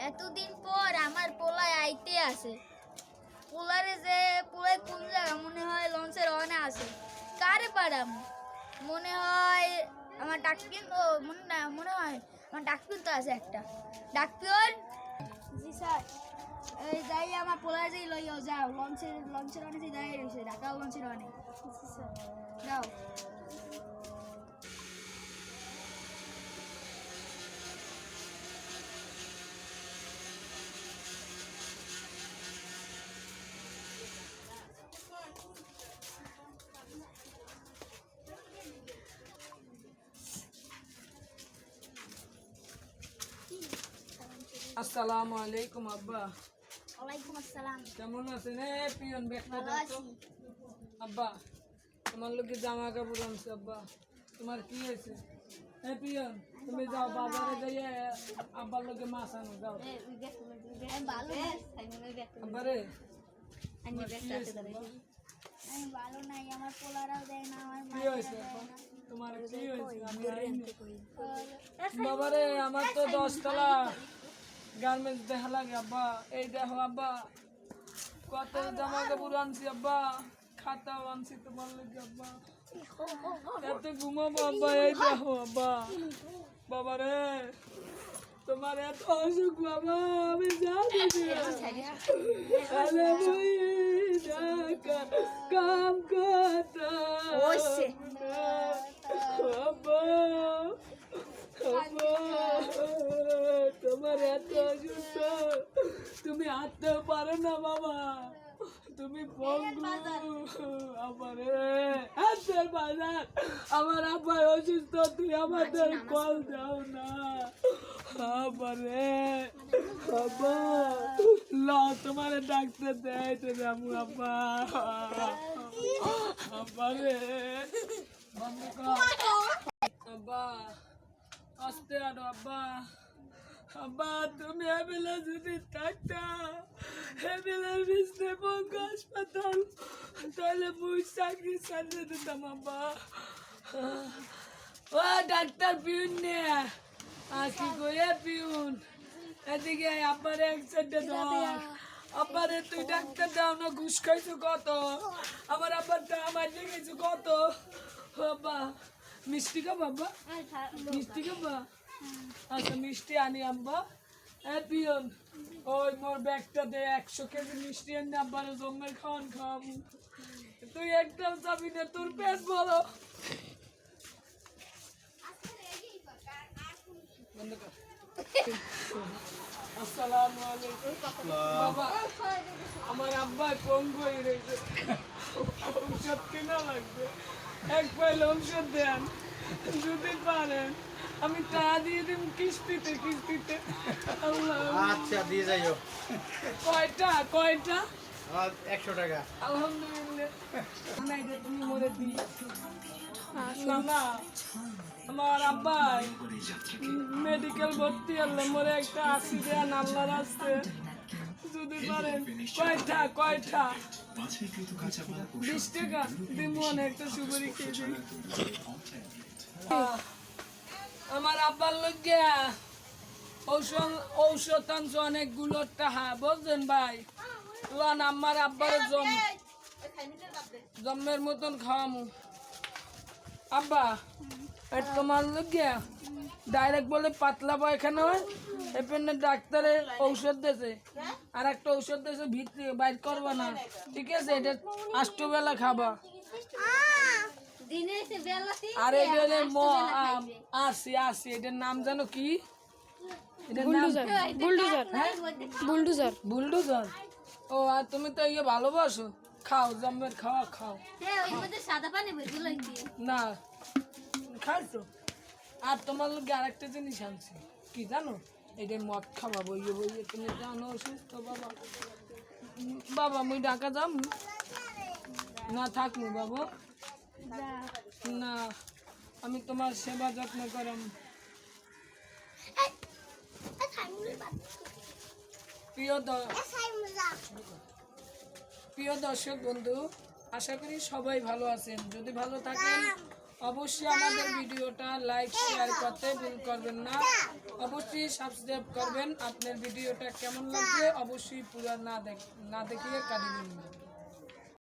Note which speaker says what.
Speaker 1: এতদিন পর আমার পোলায় আইতে আছে। পোলারে যে পোলায় কোন জায়গা মনে হয় লঞ্চের অনে আছে। কারে পারাম মনে হয় আমার ডাকপিয়ন মনে হয় আমার ডাকপিয়ন তো আছে একটা। ডাকপিয়ন, জি স্যার। এই যাই আমার পোলারে যাই লইয়াও যাও লঞ্চের অনে যে দাঁড়িয়ে রয়েছে ঢাকা লঞ্চের অনে। জি স্যার, যাও।
Speaker 2: আসসালামু আলাইকুম আব্বা।
Speaker 1: ওয়ালাইকুম আসসালাম।
Speaker 2: কেমন আছেন? পিয়ন ব্যাগটা
Speaker 1: ভালো
Speaker 2: দাও তো।
Speaker 1: আছি।
Speaker 2: আব্বা তোমার লোকে জামা কাপড় আনছে। আব্বা তোমার কি হয়েছে? পিয়ন তুমি যাও বাজারে যাইয়ে আব্বার লোকে মাছ আনো যাও। আব্বারে তোমার কি হয়েছে আব্বা?
Speaker 1: আমি ভালো নাই, আমার পোলারাও দেয় না, আমার
Speaker 2: কি হয়েছে আব্বা? তোমার কি হয়েছে? আমি আইনি। বাবারে আমার তো 10 তলা গার্মেন্টস দেখা লাগে আব্বা। এই দেখো আব্বা কত জামা কাপড় আনছি আব্বা, খাতাও আনছি তোমার লোকে আব্বা। এত ঘুমাবো আব্বা? এই দেখো আব্বা। বাবারে তোমার এত অসুখ বাবা, আমি জানি কাম করতা আব্বা। তোমার এত অসুস্থ তুমি হাঁটতেও পারো না বাবা, তুমি হাতের বাজার। আমার আব্বা অসুস্থ, তুই আমাদের কল দাও না আব্বারে। আব্বা ল তোমার ডাক্তার দেয় তো যাবো আব্বা। আব্বারে বন্ধ কর আব্বা, আস্তে আরো আব্বা। আব্বা তুমি এবেলা যদি থাকতা, এবেলার বিছনে বঙ্গ হাসপাতাল, তাহলে মুই চাকরি ছাড়তে দিতাম আব্বা। ও ডাক্তার পিউন নে কি করে পিউন এদিকে আব্বারে এক সাইডে ধর। আব্বারে তুই ডাক্তার দাও না, ঘুষ খাইছো কত? আমার আব্বারটা আমার দেখেছো কত? আব্বা মিষ্টি খাবো আব্বা, মিষ্টি খাবো? আচ্ছা মিষ্টি আনি আব্বা। পিয়ন ওই মোর ব্যাগটা দে, 100 কেজি মিষ্টি আনি আব্বারে জন্মের খাওয়ান খাওয়াবো। তুই একদম যাবি না, তোর পেট বলো। আসসালামু আলাইকুম বাবা। আমার আব্বা পঙ্গু হয়ে রয়েছে, ঔষধ কেনা লাগবে। এক পাইলে ঔষধ দেন যদি পারেন, আমি টাকা দিয়ে দিব কিস্তিতে কিস্তিতে।
Speaker 3: আচ্ছা দিয়ে যাইও।
Speaker 2: কয়টা কয়টা?
Speaker 3: 100 টাকা।
Speaker 2: আলহামদুলিল্লাহ। নাই রে তুমি মরে দিই না না। আমার আব্বা মেডিকেল ভর্তি হলে মরে একটা 80 দেয়া নাল্লার আসছে যদি পারেন। কয়টা কয়টা? 20 টাকা দিমু, একটা সুপারি খেয়ে দিই। আমার আব্বার লোক ঔষধ ঔষধ আনছে অনেকগুলো টাকা, বুঝলেন ভাই? লন আমার আব্বার জন্মের মতন খাওয়ামু। আব্বা তোমার লোক ডাইরেক্ট বলে পাতলা পায়খানা হয়, এখানে ডাক্তারে ঔষধ দিয়েছে, আর একটা ঔষধ দিয়েছে ভিতরে বাইর করবা না, ঠিক আছে? এটা 8 বেলা খাবা। আর এটা আসি আসি, এটার নাম জানো কি? বুলডোজার। বুলডোজার। ও আর তুমি তো ইয়ে ভালোবাসো, খাও জম্মের খাওয়া খাও। না খাইছো? আর তোমার লোক আরেকটা জিনিস আনছি, কি জানো? এটা মদ খাওয়া বইয়ে বইয়ে, তুমি জানো অসুস্থ বাবা। বাবা মুই ঢাকা যাম না, থাকমু বাবা না, আমি তোমার সেবা যত্ন করাম। প্রিয় দর্শক বন্ধু, আশা করি সবাই ভালো আছেন। যদি ভালো থাকেন অবশ্যই আমাদের ভিডিওটা লাইক শেয়ার করতে ভুল করবেন না। অবশ্যই সাবস্ক্রাইব করবেন। আপনার ভিডিওটা কেমন লাগছে অবশ্যই পুরো না দেখিয়ে কাটিয়ে দিন।